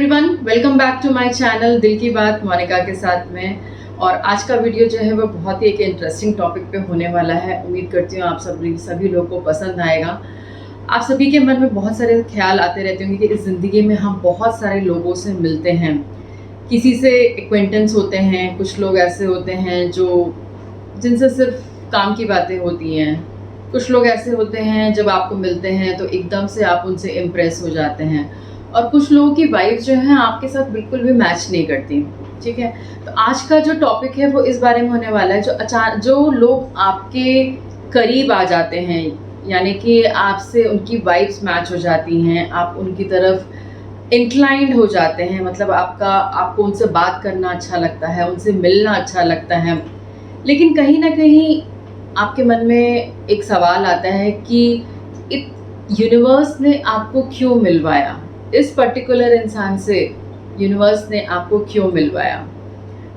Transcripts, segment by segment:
Everyone, welcome back to my channel Dil Ki बात मोनिका के साथ में। और आज का वीडियो जो है वो बहुत ही एक इंटरेस्टिंग टॉपिक पे होने वाला है। उम्मीद करती हूँ आप सभी लोगों को पसंद आएगा। आप सभी के मन में बहुत सारे ख्याल आते रहते होंगे कि इस ज़िंदगी में हम बहुत सारे लोगों से मिलते हैं, किसी से एक्वेंटेंस होते हैं, कुछ लोग ऐसे होते हैं जो जिनसे सिर्फ काम की बातें होती हैं, कुछ लोग ऐसे होते हैं जब आपको मिलते हैं तो एकदम से आप उनसे इम्प्रेस हो जाते हैं, और कुछ लोगों की वाइफ जो है आपके साथ बिल्कुल भी मैच नहीं करती। ठीक है, तो आज का जो टॉपिक है वो इस बारे में होने वाला है, जो लोग आपके करीब आ जाते हैं, यानी कि आपसे उनकी वाइब्स मैच हो जाती हैं, आप उनकी तरफ इंक्लाइंड हो जाते हैं, मतलब आपको उनसे बात करना अच्छा लगता है, उनसे मिलना अच्छा लगता है। लेकिन कहीं ना कहीं आपके मन में एक सवाल आता है कि यूनिवर्स ने आपको क्यों मिलवाया, इस पर्टिकुलर इंसान से यूनिवर्स ने आपको क्यों मिलवाया।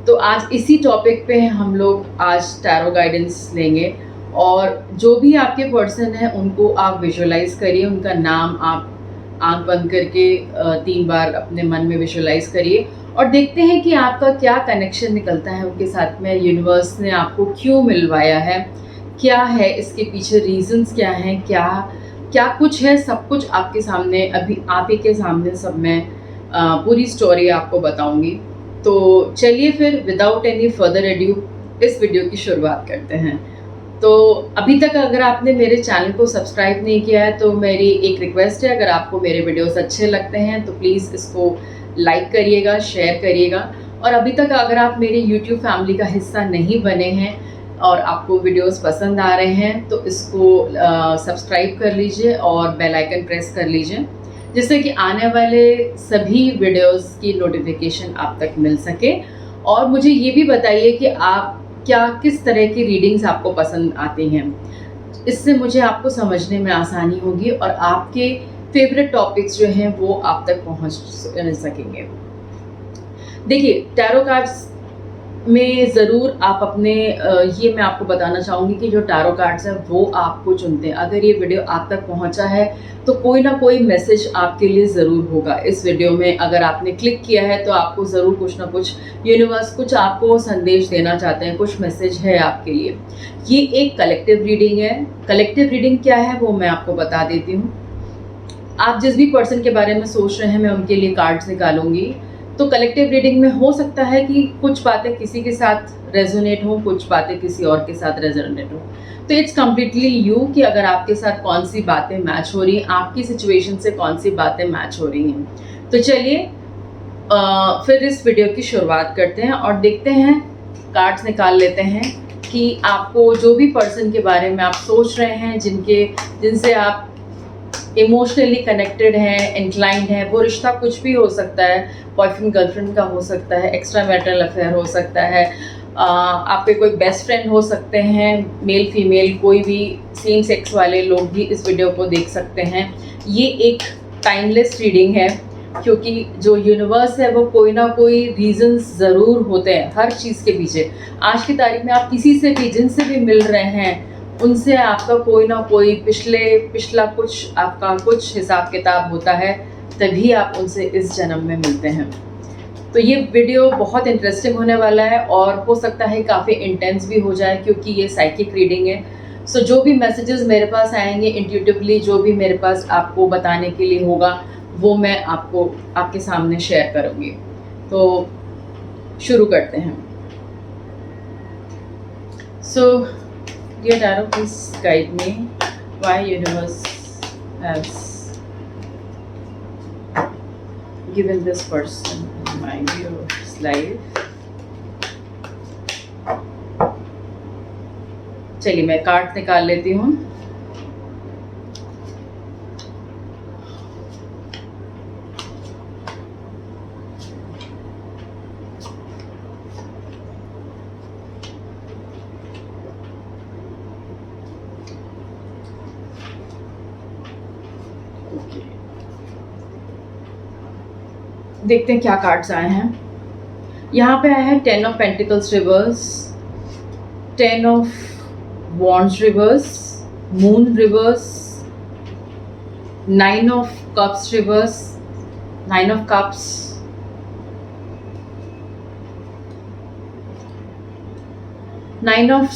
तो आज इसी टॉपिक पे हम लोग आज टैरो गाइडेंस लेंगे, और जो भी आपके पर्सन है उनको आप विजुअलाइज करिए, उनका नाम आप आंख बंद करके 3 बार अपने मन में विजुअलाइज करिए, और देखते हैं कि आपका क्या कनेक्शन निकलता है उनके साथ में। यूनिवर्स ने आपको क्यों मिलवाया है, क्या है इसके पीछे रीजंस, क्या हैं, क्या कुछ है, सब कुछ आपके सामने, अभी आप ही के सामने सब मैं पूरी स्टोरी आपको बताऊंगी। तो चलिए फिर विदाउट एनी फर्दर एड्यू इस वीडियो की शुरुआत करते हैं। तो अभी तक अगर आपने मेरे चैनल को सब्सक्राइब नहीं किया है तो मेरी एक रिक्वेस्ट है, अगर आपको मेरे वीडियोस अच्छे लगते हैं तो प्लीज़ इसको लाइक करिएगा, शेयर करिएगा। और अभी तक अगर आप मेरी यूट्यूब फैमिली का हिस्सा नहीं बने हैं और आपको वीडियोस पसंद आ रहे हैं तो इसको सब्सक्राइब कर लीजिए और बेल आइकन प्रेस कर लीजिए, जिससे कि आने वाले सभी वीडियोस की नोटिफिकेशन आप तक मिल सके। और मुझे ये भी बताइए कि आप किस तरह की रीडिंग्स आपको पसंद आती हैं, इससे मुझे आपको समझने में आसानी होगी और आपके फेवरेट टॉपिक्स जो हैं वो आप तक पहुंच सकेंगे। देखिए, टैरो कार्ड्स में ज़रूर आप अपने ये मैं आपको बताना चाहूँगी कि जो टैरो कार्ड्स हैं वो आपको चुनते हैं। अगर ये वीडियो आप तक पहुँचा है तो कोई ना कोई मैसेज आपके लिए ज़रूर होगा। इस वीडियो में अगर आपने क्लिक किया है तो आपको ज़रूर कुछ ना कुछ यूनिवर्स कुछ आपको संदेश देना चाहते हैं, कुछ मैसेज है आपके लिए। ये एक कलेक्टिव रीडिंग है। कलेक्टिव रीडिंग क्या है वो मैं आपको बता देती हूँ। आप जिस भी पर्सन के बारे में सोच रहे हैं मैं उनके लिए कार्ड्स निकालूंगी। तो कलेक्टिव रीडिंग में हो सकता है कि कुछ बातें किसी के साथ रेजोनेट हो, कुछ बातें किसी और के साथ रेजोनेट हो। तो इट्स कम्प्लीटली यू कि अगर आपके साथ कौन सी बातें मैच हो रही हैं, आपकी सिचुएशन से कौन सी बातें मैच हो रही हैं। तो चलिए फिर इस वीडियो की शुरुआत करते हैं और देखते हैं, कार्ड्स निकाल लेते हैं कि आपको जो भी पर्सन के बारे में आप सोच रहे हैं, जिनसे आप इमोशनली कनेक्टेड हैं, इंक्लाइंड हैं, वो रिश्ता कुछ भी हो सकता है, बॉयफ्रेंड गर्लफ्रेंड का हो सकता है, एक्स्ट्रा मैरिटल अफेयर हो सकता है, आपके कोई बेस्ट फ्रेंड हो सकते हैं, मेल फीमेल कोई भी सेम सेक्स वाले लोग भी इस वीडियो को देख सकते हैं। ये एक टाइमलेस रीडिंग है, क्योंकि जो यूनिवर्स है वो कोई ना कोई रीजंस ज़रूर होते हैं हर चीज़ के पीछे। आज की तारीख में आप किसी से भी, जिनसे भी मिल रहे हैं, उनसे आपका कोई ना कोई पिछला कुछ आपका कुछ हिसाब किताब होता है, तभी आप उनसे इस जन्म में मिलते हैं। तो ये वीडियो बहुत इंटरेस्टिंग होने वाला है और हो सकता है काफ़ी इंटेंस भी हो जाए, क्योंकि ये साइकिक रीडिंग है। सो जो भी मैसेजेस मेरे पास आएंगे इंट्यूटिवली, जो भी मेरे पास आपको बताने के लिए होगा वो मैं आपको आपके सामने शेयर करूँगी। तो शुरू करते हैं। सो Dear Tarot, please guide me why universe has given this person in my viewer's life. चलिए मैं कार्ड निकाल लेती हूँ। देखते हैं क्या कार्ड्स आए हैं। यहाँ पे आया है 10 of pentacles reverse, 10 of wands reverse, moon reverse, 9 of cups reverse, 9 of cups, nine of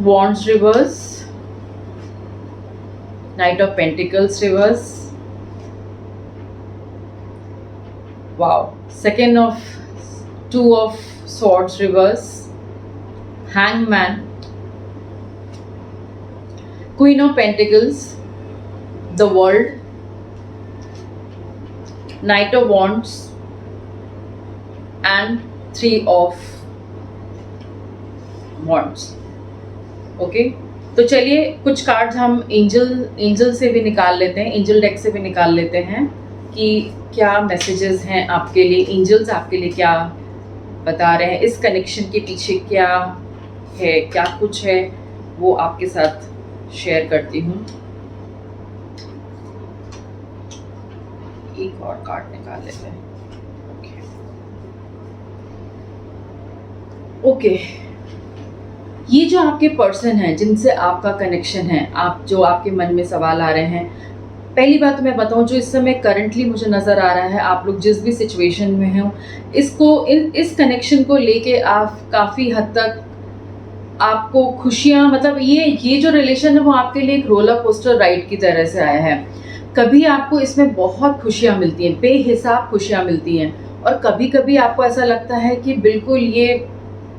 wands reverse, night of pentacles reverse, wow, second of two of swords reverse, hangman, queen of pentacles, the world, knight of wands and three of wands. Okay, तो चलिए कुछ cards हम angel से भी निकाल लेते हैं, angel deck से भी निकाल लेते हैं कि क्या मैसेजेस हैं आपके लिए, एंजल्स आपके लिए क्या बता रहे हैं, इस कनेक्शन के पीछे क्या है, क्या कुछ है, वो आपके साथ शेयर करती हूँ। एक और कार्ड निकाल लेते हैं। ओके, ये जो आपके पर्सन हैं जिनसे आपका कनेक्शन है, आप जो आपके मन में सवाल आ रहे हैं, पहली बात मैं बताऊं, जो इस समय करंटली मुझे नज़र आ रहा है, आप लोग जिस भी सिचुएशन में हो, इस कनेक्शन को लेके आप काफ़ी हद तक आपको खुशियाँ, मतलब ये जो रिलेशन है वो आपके लिए एक रोलर कोस्टर राइड की तरह से आया है। कभी आपको इसमें बहुत खुशियाँ मिलती हैं, बेहिसाब खुशियाँ मिलती हैं, और कभी कभी आपको ऐसा लगता है कि बिल्कुल ये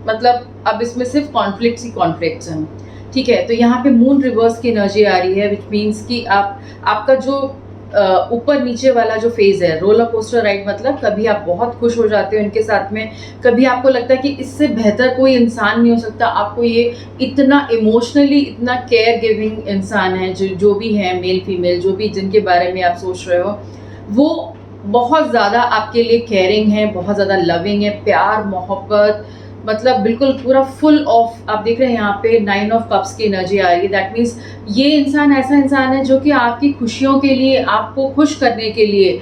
मतलब अब इसमें सिर्फ कॉन्फ्लिक्ट्स ही कॉन्फ्लिक्ट्स हैं। ठीक है, तो यहाँ पे मून रिवर्स की एनर्जी आ रही है, विच मीन्स कि आपका जो ऊपर नीचे वाला जो फेज है, रोलर कोस्टर राइड, मतलब कभी आप बहुत खुश हो जाते हो इनके साथ में, कभी आपको लगता है कि इससे बेहतर कोई इंसान नहीं हो सकता, आपको ये इतना इमोशनली इतना केयर गिविंग इंसान है, जो भी है, मेल फीमेल, जो भी जिनके बारे में आप सोच रहे हो, वो बहुत ज़्यादा आपके लिए केयरिंग है, बहुत ज़्यादा लविंग है, प्यार मोहब्बत, मतलब बिल्कुल पूरा फुल ऑफ। आप देख रहे हैं यहाँ पे 9 ऑफ कप्स की एनर्जी आ रही है। दैट मीन्स ये इंसान ऐसा इंसान है जो कि आपकी खुशियों के लिए, आपको खुश करने के लिए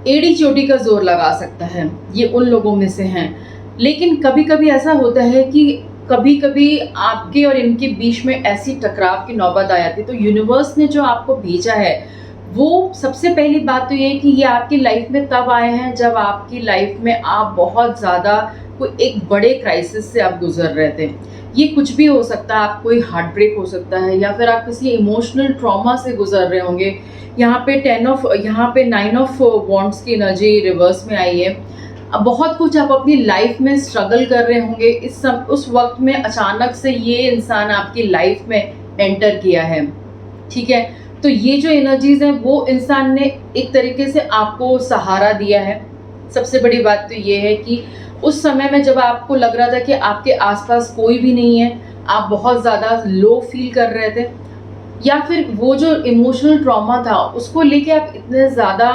एड़ी चोटी का जोर लगा सकता है, ये उन लोगों में से हैं। लेकिन कभी कभी ऐसा होता है कि कभी कभी आपके और इनके बीच में ऐसी टकराव की नौबत आ जाती है, तो यूनिवर्स ने जो आपको भेजा है, वो सबसे पहली बात तो ये कि ये आपकी लाइफ में तब आए हैं जब आपकी लाइफ में आप बहुत ज़्यादा कोई एक बड़े क्राइसिस से आप गुजर रहे थे। ये कुछ भी हो सकता है, आप कोई हार्ट ब्रेक हो सकता है, या फिर आप किसी इमोशनल ट्रॉमा से गुजर रहे होंगे। यहाँ पे 9 ऑफ वॉन्ड्स की एनर्जी रिवर्स में आई है। अब बहुत कुछ आप अपनी लाइफ में स्ट्रगल कर रहे होंगे, उस वक्त में अचानक से ये इंसान आपकी लाइफ में एंटर किया है। ठीक है, तो ये जो एनर्जीज हैं, वो इंसान ने एक तरीके से आपको सहारा दिया है। सबसे बड़ी बात तो ये है कि उस समय में जब आपको लग रहा था कि आपके आसपास कोई भी नहीं है, आप बहुत ज़्यादा लो फील कर रहे थे, या फिर वो जो इमोशनल ट्रॉमा था उसको लेके आप इतने ज़्यादा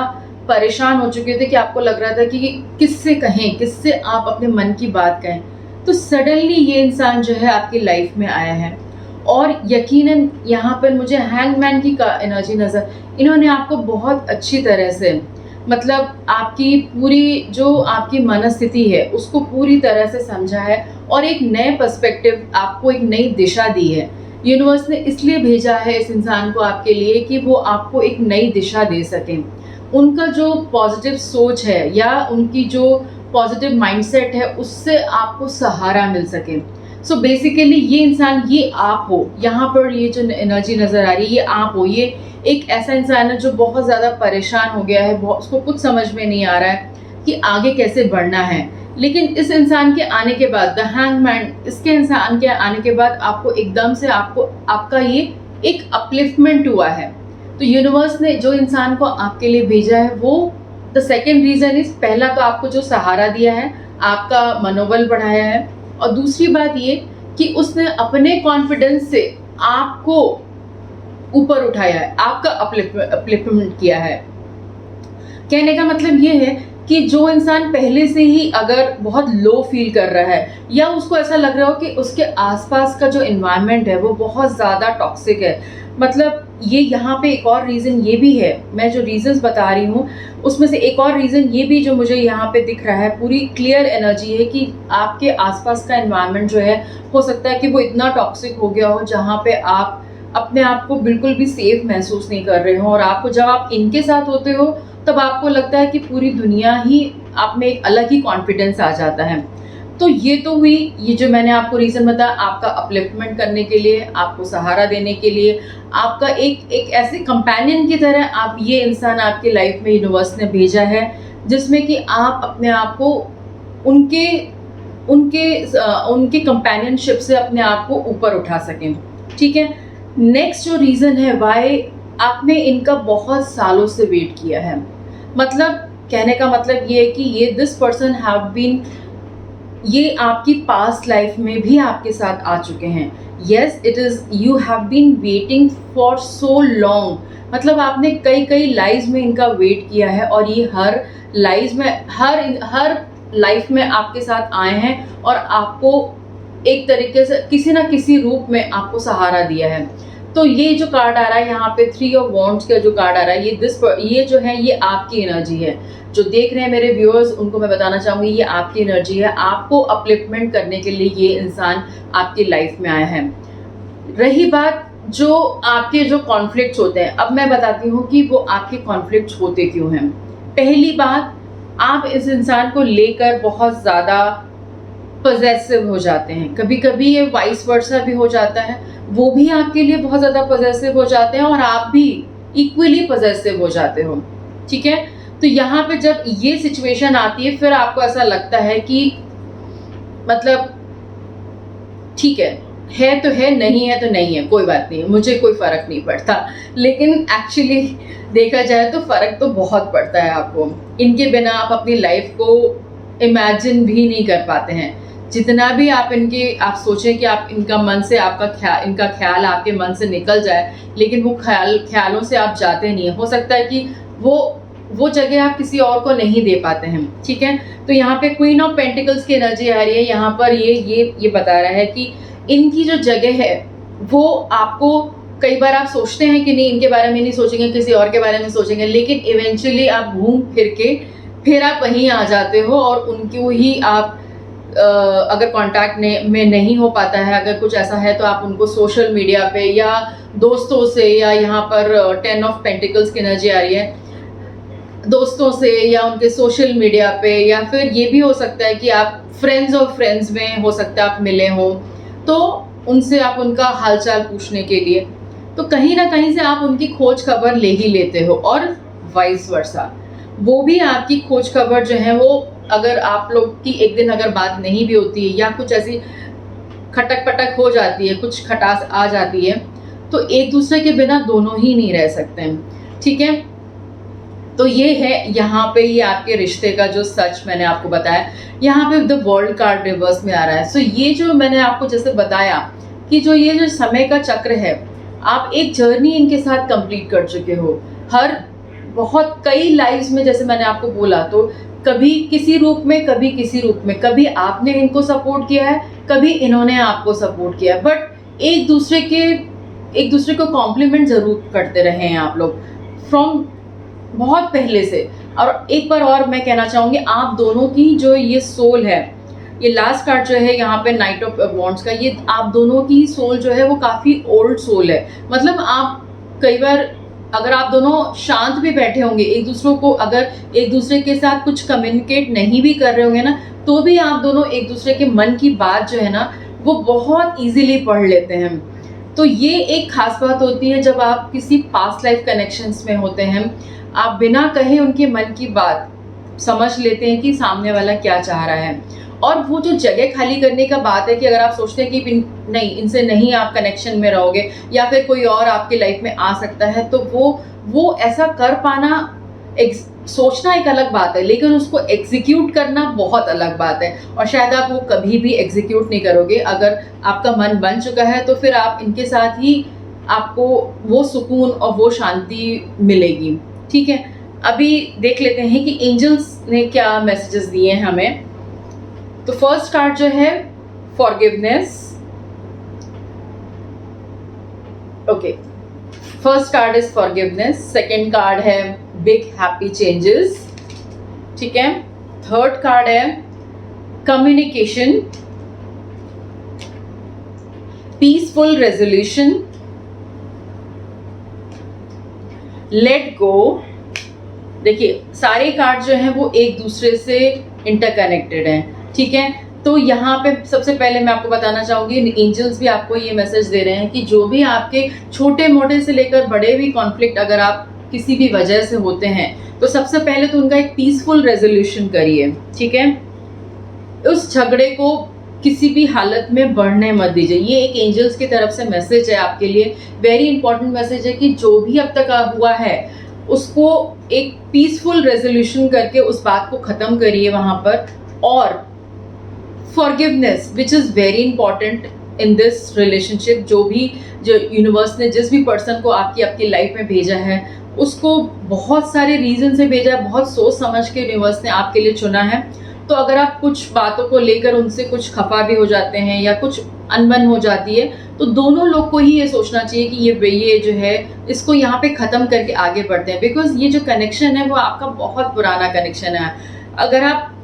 परेशान हो चुके थे कि आपको लग रहा था कि किससे कहें, किससे आप अपने मन की बात कहें, तो सडनली ये इंसान जो है आपकी लाइफ में आया है। और यकीनन यहाँ पर मुझे हैंगमैन की एनर्जी नज़र, इन्होंने आपको बहुत अच्छी तरह से, मतलब आपकी पूरी जो आपकी मनस्थिति है उसको पूरी तरह से समझा है, और एक नए पर्सपेक्टिव, आपको एक नई दिशा दी है। यूनिवर्स ने इसलिए भेजा है इस इंसान को आपके लिए कि वो आपको एक नई दिशा दे सकें। उनका जो पॉजिटिव सोच है या उनकी जो पॉजिटिव माइंडसेट है, उससे आपको सहारा मिल सके। सो बेसिकली ये इंसान, ये आप हो, यहाँ पर ये जो एनर्जी नज़र आ रही है, ये आप हो। ये एक ऐसा इंसान है जो बहुत ज़्यादा परेशान हो गया है, उसको कुछ समझ में नहीं आ रहा है कि आगे कैसे बढ़ना है। लेकिन इस इंसान के आने के बाद, द हैंगमैन, इसके इंसान के आने के बाद आपको एकदम से आपका ये एक अपलिफ्टमेंट हुआ है। तो यूनिवर्स ने जो इंसान को आपके लिए भेजा है, वो द सेकेंड रीज़न इज, पहला तो आपको जो सहारा दिया है, आपका मनोबल बढ़ाया है, और दूसरी बात ये कि उसने अपने कॉन्फिडेंस से आपको ऊपर उठाया है, आपका अपलिफ्टमेंट किया है। कहने का मतलब ये है कि जो इंसान पहले से ही अगर बहुत लो फील कर रहा है, या उसको ऐसा लग रहा हो कि उसके आसपास का जो एनवायरनमेंट है वो बहुत ज़्यादा टॉक्सिक है, मतलब ये यहाँ पे एक और रीज़न ये भी है, मैं जो रीज़न्स बता रही हूँ उसमें से एक और रीज़न ये भी जो मुझे यहाँ पे दिख रहा है, पूरी क्लियर एनर्जी है कि आपके आसपास का एनवायरनमेंट जो है, हो सकता है कि वो इतना टॉक्सिक हो गया हो जहाँ पे आप अपने आप को बिल्कुल भी सेफ महसूस नहीं कर रहे हो, और आपको जब आप इनके साथ होते हो तब आपको लगता है कि पूरी दुनिया ही, आप में एक अलग ही कॉन्फिडेंस आ जाता है। तो ये तो हुई, ये जो मैंने आपको रीज़न बताया आपका अपलिफ्टमेंट करने के लिए, आपको सहारा देने के लिए, आपका एक एक ऐसे कंपेनियन की तरह आप ये इंसान आपकी लाइफ में यूनिवर्स ने भेजा है, जिसमें कि आप अपने आप को उनके उनके उनके कंपेनियनशिप से अपने आप को ऊपर उठा सकें, ठीक है। नेक्स्ट जो रीज़न है वाई आपने इनका बहुत सालों से वेट किया है, मतलब कहने का मतलब ये है कि ये दिस पर्सन हैव बीन, ये आपकी पास्ट लाइफ में भी आपके साथ आ चुके हैं। Yes it is, you have been waiting for so long, मतलब आपने कई कई लाइफ में इनका वेट किया है और ये हर लाइफ में हर लाइफ में आपके साथ आए हैं और आपको एक तरीके से किसी ना किसी रूप में आपको सहारा दिया है। तो ये जो कार्ड आ रहा है यहाँ पे 3 ऑफ वॉन्ड्स का जो कार्ड आ रहा है, ये जो है ये आपकी एनर्जी है। जो देख रहे हैं मेरे व्यूअर्स, उनको मैं बताना चाहूँगी ये आपकी एनर्जी है, आपको अपलिफ्टमेंट करने के लिए ये इंसान आपकी लाइफ में आया है। रही बात जो आपके जो कॉन्फ्लिक्ट्स होते हैं, अब मैं बताती हूँ कि वो आपके कॉन्फ्लिक्ट्स होते क्यों हैं। पहली बात, आप इस इंसान को लेकर बहुत ज़्यादा पॉजेसिव हो जाते हैं, कभी कभी ये वाइस वर्सा भी हो जाता है, वो भी आपके लिए बहुत ज़्यादा पॉजेसिव हो जाते हैं और आप भी इक्वली पॉजेसिव हो जाते हो, ठीक है। तो यहाँ पे जब ये सिचुएशन आती है फिर आपको ऐसा लगता है कि मतलब ठीक है तो है, नहीं है तो नहीं है, कोई बात नहीं, मुझे कोई फ़र्क नहीं पड़ता। लेकिन एक्चुअली देखा जाए तो फ़र्क तो बहुत पड़ता है आपको। इनके बिना आप अपनी लाइफ को इमेजिन भी नहीं कर पाते हैं। जितना भी आप आप सोचें कि आप इनका मन से इनका ख्याल आपके मन से निकल जाए, लेकिन वो ख्यालों से आप जाते नहीं हैं। हो सकता है कि वो जगह आप किसी और को नहीं दे पाते हैं, ठीक है। तो यहाँ पे क्वीन ऑफ पेंटिकल्स की एनर्जी आ रही है, यहाँ पर ये बता रहा है कि इनकी जो जगह है वो आपको, कई बार आप सोचते हैं कि नहीं इनके बारे में नहीं सोचेंगे, किसी और के बारे में सोचेंगे, लेकिन इवेंचुअली आप घूम फिर के फिर आप वहीं आ जाते हो और उनको ही आप अगर कांटेक्ट में नहीं हो पाता है, अगर कुछ ऐसा है तो आप उनको सोशल मीडिया पे या दोस्तों से, या यहाँ पर 10 ऑफ पेंटिकल्स की एनर्जी आ रही है, दोस्तों से या उनके सोशल मीडिया पे, या फिर ये भी हो सकता है कि आप फ्रेंड्स और फ्रेंड्स में हो सकता है आप मिले हो, तो उनसे आप उनका हालचाल पूछने के लिए, तो कहीं ना कहीं से आप उनकी खोज खबर ले ही लेते हो, और वाइस वर्सा वो भी आपकी खोज खबर जो है वो, अगर आप लोग की एक दिन अगर बात नहीं भी होती है या कुछ ऐसी खटक पटक हो जाती है, कुछ खटास आ जाती है, तो एक दूसरे के बिना दोनों ही नहीं रह सकते हैं, ठीक है। तो ये है यहाँ पे ये आपके रिश्ते का जो सच मैंने आपको बताया। यहाँ पे द वर्ल्ड कार्ड रिवर्स में आ रहा है। सो ये जो मैंने आपको जैसे बताया कि ये जो समय का चक्र है, आप एक जर्नी इनके साथ कंप्लीट कर चुके हो, हर बहुत कई लाइव्स में, जैसे मैंने आपको बोला, तो कभी किसी रूप में, कभी किसी रूप में, कभी आपने इनको सपोर्ट किया है, कभी इन्होंने आपको सपोर्ट किया है, बट एक दूसरे को कॉम्प्लीमेंट ज़रूर करते रहे हैं आप लोग फ्रॉम बहुत पहले से। और एक बार और मैं कहना चाहूँगी, आप दोनों की जो ये सोल है, ये लास्ट कार्ड जो है यहाँ पे नाइट ऑफ वॉन्ड्स का, ये आप दोनों की सोल जो है वो काफ़ी ओल्ड सोल है। मतलब आप कई बार अगर आप दोनों शांत भी बैठे होंगे, अगर एक दूसरे के साथ कुछ कम्युनिकेट नहीं भी कर रहे होंगे ना, तो भी आप दोनों एक दूसरे के मन की बात जो है ना वो बहुत इजीली पढ़ लेते हैं। तो ये एक खास बात होती है जब आप किसी पास्ट लाइफ कनेक्शंस में होते हैं, आप बिना कहे उनके मन की बात समझ लेते हैं कि सामने वाला क्या चाह रहा है। और वो जो जगह खाली करने का बात है कि अगर आप सोचते हैं कि नहीं, इनसे नहीं आप कनेक्शन में रहोगे या फिर कोई और आपकी लाइफ में आ सकता है, तो वो ऐसा कर पाना, सोचना एक अलग बात है, लेकिन उसको एग्जीक्यूट करना बहुत अलग बात है। और शायद आप वो कभी भी एग्जीक्यूट नहीं करोगे। अगर आपका मन बन चुका है तो फिर आप इनके साथ ही आपको वो सुकून और वो शांति मिलेगी, ठीक है। अभी देख लेते हैं कि एंजल्स ने क्या मैसेजेस दिए हैं हमें। तो फर्स्ट कार्ड जो है forgiveness, okay, first card is forgiveness, second card है बिग हैप्पी चेंजेस, ठीक है। थर्ड कार्ड है communication, peaceful resolution, let go. देखिए सारे कार्ड जो हैं वो एक दूसरे से इंटरकनेक्टेड हैं, ठीक है। तो यहाँ पे सबसे पहले मैं आपको बताना चाहूँगी, एंजल्स भी आपको ये मैसेज दे रहे हैं कि जो भी आपके छोटे मोटे से लेकर बड़े भी कॉन्फ्लिक्ट अगर आप किसी भी वजह से होते हैं, तो सबसे पहले तो उनका एक पीसफुल रेजोल्यूशन करिए, ठीक है। उस झगड़े को किसी भी हालत में बढ़ने मत दीजिए। ये एक एंजल्स की तरफ से मैसेज है आपके लिए, वेरी इंपॉर्टेंट मैसेज है कि जो भी अब तक हुआ है उसको एक पीसफुल रेजोल्यूशन करके उस बात को ख़त्म करिए वहाँ पर। और forgiveness which is very important in this relationship. जो यूनिवर्स ने जिस भी पर्सन को आपकी लाइफ में भेजा है, उसको बहुत सारे रीज़न से भेजा है, बहुत सोच समझ के यूनिवर्स ने आपके लिए चुना है। तो अगर आप कुछ बातों को लेकर उनसे कुछ खफा भी हो जाते हैं या कुछ अनबन हो जाती है, तो दोनों लोग को ही ये सोचना चाहिए कि ये जो है इसको यहाँ पे ख़त्म करके आगे बढ़ते हैं। बिकॉज ये जो कनेक्शन है वो आपका बहुत पुराना कनेक्शन है। अगर आप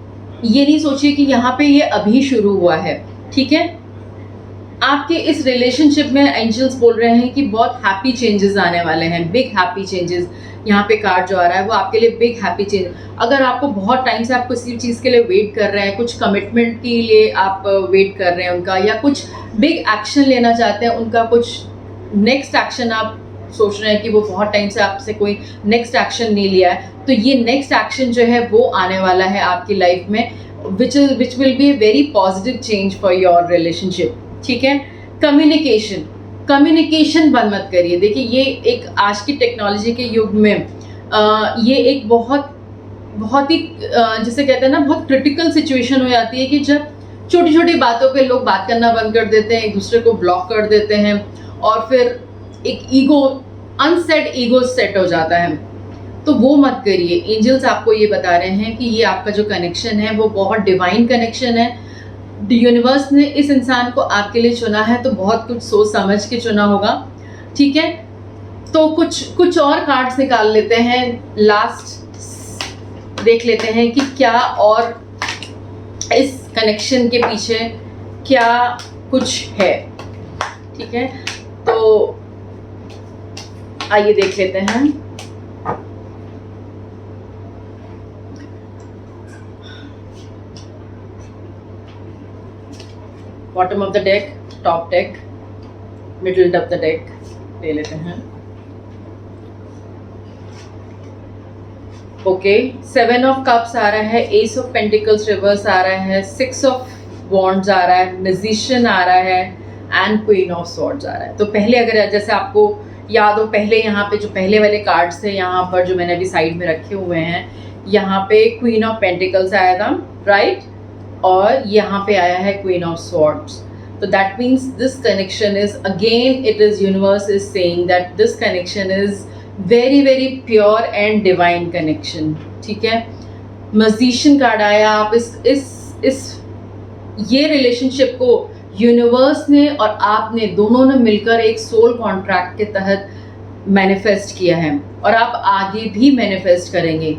ये नहीं सोचिए कि यहाँ पे ये अभी शुरू हुआ है, ठीक है। आपके इस रिलेशनशिप में एंजल्स बोल रहे हैं कि बहुत हैप्पी चेंजेस आने वाले हैं, बिग हैप्पी चेंजेस। यहाँ पे कार्ड जो आ रहा है वो आपके लिए बिग हैप्पी चेंज। अगर आपको बहुत टाइम से आप किसी चीज़ के लिए वेट कर रहे हैं, कुछ कमिटमेंट के लिए आप वेट कर रहे हैं उनका, या कुछ बिग एक्शन लेना चाहते हैं उनका, कुछ नेक्स्ट एक्शन आप सोच रहे हैं कि वो बहुत टाइम से आपसे कोई नेक्स्ट एक्शन नहीं लिया है, तो ये नेक्स्ट एक्शन जो है वो आने वाला है आपकी लाइफ में, which will be a very positive change for your relationship, ठीक है। कम्युनिकेशन बंद मत करिए। देखिए, ये एक आज की टेक्नोलॉजी के युग में ये एक बहुत ही जिसे कहते हैं ना, बहुत क्रिटिकल सिचुएशन हो जाती है कि जब छोटी छोटी बातों पे लोग बात करना बंद कर देते हैं, एक दूसरे को ब्लॉक कर देते हैं, और फिर एक अनसेट ईगो सेट हो जाता है। तो वो मत करिए। एंजल्स आपको ये बता रहे हैं कि ये आपका जो कनेक्शन है वो बहुत डिवाइन कनेक्शन है। यूनिवर्स ने इस इंसान को आपके लिए चुना है, तो बहुत कुछ सोच समझ के चुना होगा, ठीक है। तो कुछ और कार्ड्स निकाल लेते हैं, लास्ट देख लेते हैं कि क्या और इस कनेक्शन के पीछे क्या कुछ है, ठीक है। तो आइए देख लेते हैं। Bottom of the deck, top deck, middle of the deck ले लेते हैं। ओके, 7 ऑफ कप्स आ रहा है, एस ऑफ पेंटिकल्स रिवर्स आ रहा है, 6 ऑफ वॉन्ड्स आ रहा है, मैजिशियन आ रहा है, एंड क्वीन ऑफ स्वॉर्ड्स आ रहा है। तो पहले अगर जैसे आपको याद हो, पहले यहाँ पे जो पहले वाले कार्ड्स थे यहाँ पर जो मैंने अभी साइड में रखे हुए हैं, यहाँ पे क्वीन ऑफ पेंटिकल्स आया था, राइट, और यहाँ पे आया है क्वीन ऑफ स्वॉर्ड्स। तो that means this connection is again, it is universe is saying that this connection is very very pure and divine connection, ठीक है। मैजिशियन कार्ड आया। आप इस ये रिलेशनशिप को यूनिवर्स ने और आपने दोनों ने मिलकर एक सोल कॉन्ट्रैक्ट के तहत मैनिफेस्ट किया है, और आप आगे भी मैनिफेस्ट करेंगे।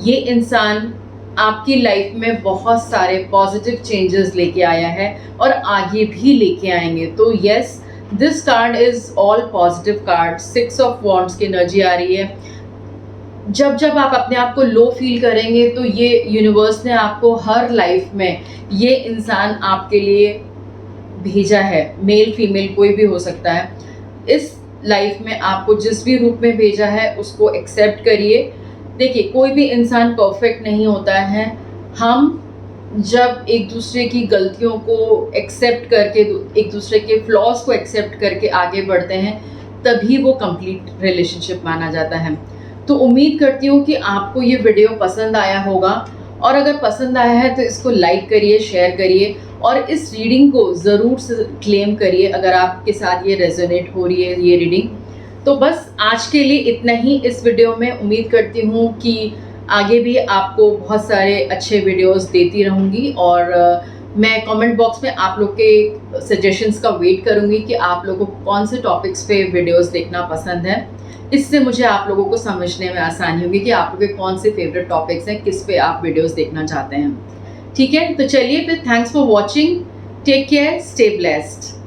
ये इंसान आपकी लाइफ में बहुत सारे पॉजिटिव चेंजेस लेके आया है और आगे भी लेके आएंगे। तो yes, this card is all positive card. 6 of wands की एनर्जी आ रही है। जब आप अपने आप को लो फील करेंगे, तो ये यूनिवर्स ने आपको हर लाइफ में ये इंसान आपके लिए भेजा है, मेल फीमेल कोई भी हो सकता है। इस लाइफ में आपको जिस भी रूप में भेजा है उसको एक्सेप्ट करिए। देखिए, कोई भी इंसान परफेक्ट नहीं होता है। हम जब एक दूसरे की गलतियों को एक्सेप्ट करके, एक दूसरे के फ्लॉज को एक्सेप्ट करके आगे बढ़ते हैं, तभी वो कंप्लीट रिलेशनशिप माना जाता है। तो उम्मीद करती हूँ कि आपको ये वीडियो पसंद आया होगा, और अगर पसंद आया है तो इसको लाइक करिए, शेयर करिए, और इस रीडिंग को ज़रूर से क्लेम करिए अगर आपके साथ ये रेजोनेट हो रही है ये रीडिंग। तो बस आज के लिए इतना ही इस वीडियो में। उम्मीद करती हूँ कि आगे भी आपको बहुत सारे अच्छे वीडियोस देती रहूँगी, और मैं कमेंट बॉक्स में आप लोग के सजेशंस का वेट करूँगी कि आप लोगों को कौन से टॉपिक्स पे वीडियोस देखना पसंद है। इससे मुझे आप लोगों को समझने में आसानी होगी कि आप लोगों के कौन से फेवरेट टॉपिक्स हैं, किस पे आप वीडियोस देखना चाहते हैं, ठीक है। तो चलिए फिर, thanks for watching, take care, stay blessed.